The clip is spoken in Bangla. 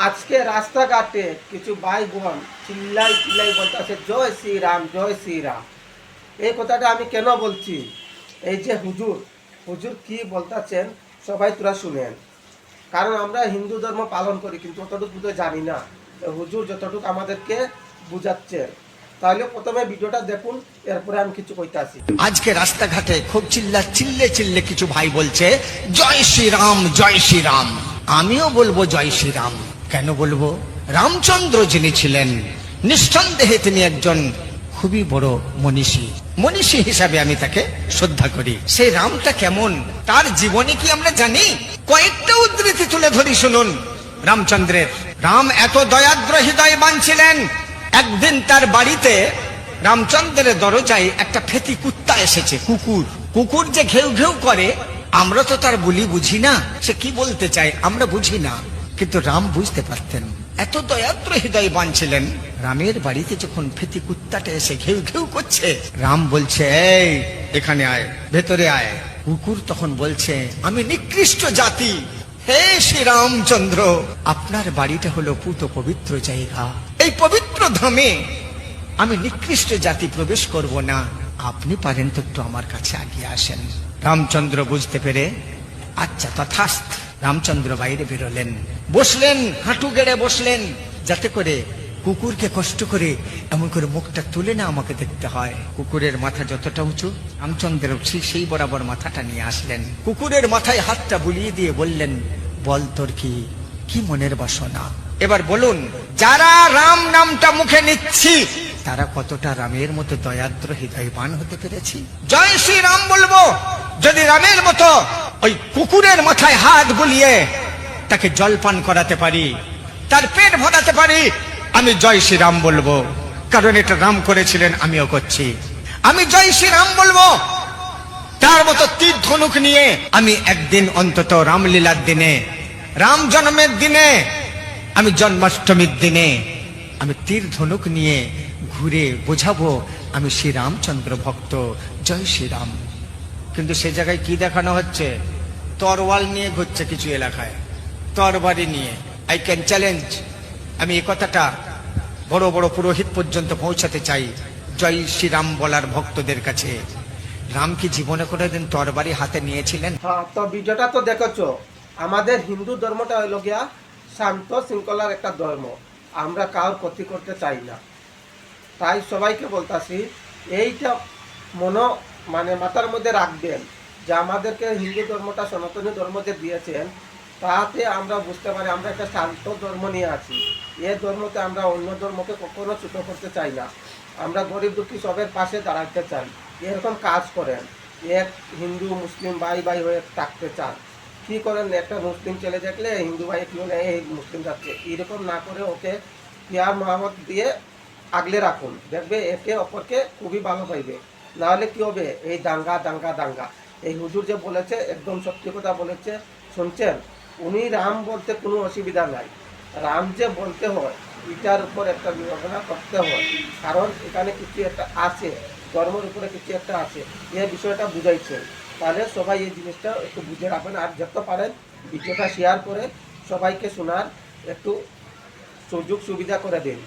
আজকে রাস্তাঘাটে কিছু ভাই বোন চিল্লাই চিল্লাই বলতেছে জয় শ্রীরাম জয় শ্রীরাম। এই কথাটা আমি কেন বলছি, এই যে হুজুর হুজুর কি বলতেছেন সবাই তোরা শুনেন। কারণ আমরা হিন্দু ধর্ম পালন করি কিন্তু অতটুকু তো জানি না হুজুর যতটুকু আমাদেরকে বুঝাচ্ছেন। তাহলে প্রথমে ভিডিওটা দেখুন, এরপরে আমি কিছু কইতে আসি। আজকে রাস্তাঘাটে খুব চিল্লে চিল্লে কিছু ভাই বলছে জয় শ্রীরাম জয় শ্রীরাম। আমিও বলবো জয় শ্রীরাম। কেন বলবো? রামচন্দ্র যিনি ছিলেন, নিঃসন্দেহে তিনি একজন খুবই বড় মনীষী হিসাবে আমি তাকে শ্রদ্ধা করি। সেই রামটা কেমন, তার জীবনে কি আমরা জানি? কয়েকটা উদ্ধৃতি তুলে ধরি, শুনুন রামচন্দ্রের। রাম এত দয়াদ্র হৃদয়বান ছিলেন, একদিন তার বাড়িতে রামচন্দ্রের দরজায় একটা ফেতি কুত্তা এসেছে। কুকুর যে ঘেউ ঘেউ করে, আমরা তো তার বলি বুঝি না, সে কি বলতে চায় আমরা বুঝি না, কিন্তু রাম বুঝতে পারতেন। এত দয়াদ্র হৃদয়বান ছিলেন। রামের বাড়িতে যখন ফেতি কুত্তাটা এসে ঘেউ ঘেউ করছে, রাম বলছে এই এখানে আয়, ভেতরে আয়। কুকুর তখন বলছে আমি নিকৃষ্ট জাতি, হে শ্রী রামচন্দ্র, আপনার বাড়িটা হলো পুত পবিত্র জায়গা, এই পবিত্র ধামে আমি নিকৃষ্ট জাতি প্রবেশ করব না, আপনি পারেন তো একটু আমার কাছে আগিয়ে আসেন। রামচন্দ্র বুঝতে পেরে আচ্ছা তথাস্ত। রামচন্দ্র বাইরে বেরোলেন, বসলেন, হাঁটু গেড়ে বসলেন, যাতে করে কুকুরকে কষ্ট করে এমন করে মুখটা তুলে না আমাকে দেখতে হয়। কুকুরের মাথা যতটা উঁচু, রামচন্দ্র সেই বরাবর মাথাটা নিয়ে আসলেন। কুকুরের মাথায় হাতটা বুলিয়ে দিয়ে বললেন বল তোর কি মনের বাসনা, এবার বলুন। যারা রাম নামটা মুখে নিচ্ছি তারা কতটা রামের মতো দয়াদ্র হৃদয়বান হতে পেরেছি? জয় শ্রী রাম বলবো যদি রামের মতো ওই কুকুরের মাথায় হাত বুলিয়ে তাকে জলপান করাতে পারি, তার পেট ভরাতে পারি, আমি জয় শ্রী রাম বলবো। কারণ এটা রাম করেছিলেন, আমিও করছি। আমি জয় শ্রী রাম বলবো। তার মতো তীর ধনুক নিয়ে আমি একদিন অন্তত রামলীলার দিনে, রাম জন্মের দিনে, আমি জন্মাষ্টমীর দিনে আমি তীর ধনুক নিয়ে ঘুরে বোঝাবো আমি শ্রী রামচন্দ্র ভক্ত, জয় শ্রীরাম। কিন্তু সে জায়গায় কি দেখানো হচ্ছে? তরোয়াল নিয়ে ঘুরছে কিছু এলাকায়, তরবারি নিয়ে। আই ক্যান চ্যালেঞ্জ, আমি এই কথাটা বড় বড় পুরোহিত পর্যন্ত পৌঁছাতে চাই জয় শ্রীরাম বলার ভক্তদের কাছে। রাম কি জীবনে কোনোদিন তরবারি হাতে নিয়েছিলেন? হ্যাঁ, তো ভিডিওটা তো দেখেছো। আমাদের হিন্দু ধর্মটা হইল গিয়া শান্ত শৃঙ্খলার একটা ধর্ম। আমরা কারোর ক্ষতি করতে চাই না। তাই সবাইকে বলতাছি এইটা মাথার মধ্যে রাখবেন যে আমাদেরকে হিন্দু ধর্মটা সনাতনী ধর্ম যে দিয়েছেন, তাতে আমরা বুঝতে পারি আমরা একটা শান্ত ধর্ম নিয়ে আছি। এই ধর্মতে আমরা অন্য ধর্মকে কখনো ছোট করতে চাই না। আমরা গরিব দুঃখী সবের পাশে দাঁড়াতে চাই, এরকম কাজ করেন। এক হিন্দু মুসলিম ভাই ভাই হয়ে থাকতে চান, কি করেন? একটা মুসলিম ছেলে দেখলে হিন্দু ভাই কি হলে এই মুসলিম যাচ্ছে, এরকম না করে ওকে পিয়ার মোহাম্মদ দিয়ে আগলে রাখুন, দেখবে একে অপরকে খুবই ভালো পাইবে। নাহলে কি হবে? এই দাঙ্গা দাঙ্গা দাঙ্গা। এই হুজুর যে বলেছে একদম সত্যি কথা বলেছে, শুনছেন? উনি রাম বলতে কোনো অসুবিধা নাই, রাম যে বলতে হয় এটার উপর একটা বিবেচনা করতে হয়। কারণ এখানে কিছু একটা আছে, ধর্মের উপরে কিছু একটা আছে, এই বিষয়টা বুঝাইছেন। তাহলে সবাই এই জিনিসটা একটু বুঝে রাখবেন। আর যত পারেন ভিডিওটা শেয়ার করে সবাইকে শোনার একটু সুযোগ সুবিধা করে দিন।